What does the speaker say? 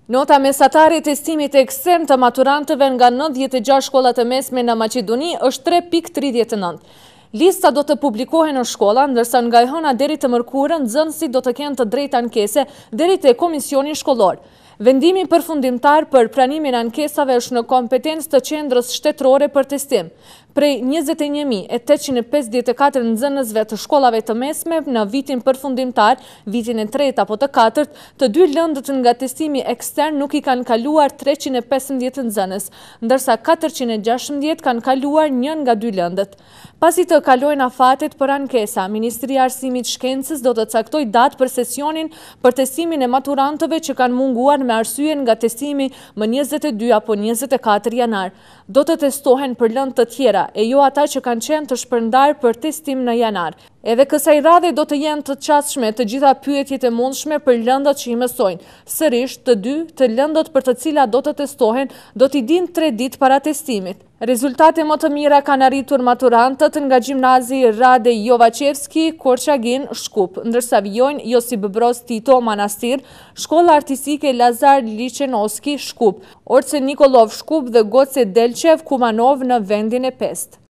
Nota mesatare e testimit ekstrem të maturantëve nga 96 shkollat e mesme në Maqedoni është 3.39. Lista do të publikohen në shkolla, ndërsa nga e hëna deri të mërkurën, nxënësit do të kenë të drejtë ankese deri te komisioni shkollor. Vendimi përfundimtar për pranimin e ankesave është në kompetencë të qendrës shtetërore për testim. Prej 21.854 nxënësve të shkollave të mesme në vitin përfundimtar, vitin e 3 apo të 4, të 2 lëndët nga testimi ekstern nuk I kanë kaluar 315 nxënës, ndërsa 416 kanë kaluar 1 nga 2 lëndët. Pasi të kalojnë afatet për ankesa, Ministria e Arsimit Shkencës do të caktoj datë për sesionin për testimin e maturantëve që kanë munguar me arsye nga testimi më 22 apo 24 janar. Do të testohen për lëndë të tjera, e jo ata që kanë qenë të shpërndar për testim në janar. Edhe kësaj radhe do të jenë të qasshme të gjitha pyetjet e mundshme për lëndët që I mësojnë. Sërish, të 2 të lëndët për të cilat do të testohen do t'i dinë 3 ditë para testimit. Rezultate më të mira kanë arritur maturantët nga Gjimnazi Rade Jovaqevski, Korçagin, Shkup, ndërsa vijojnë Josip Broz Tito, Manastir, Shkolla Artistike Lazar Liçenoski, Shkup, Orce Nikolov, Shkup dhe Goce Delqev, Kumanov në vendin e 5.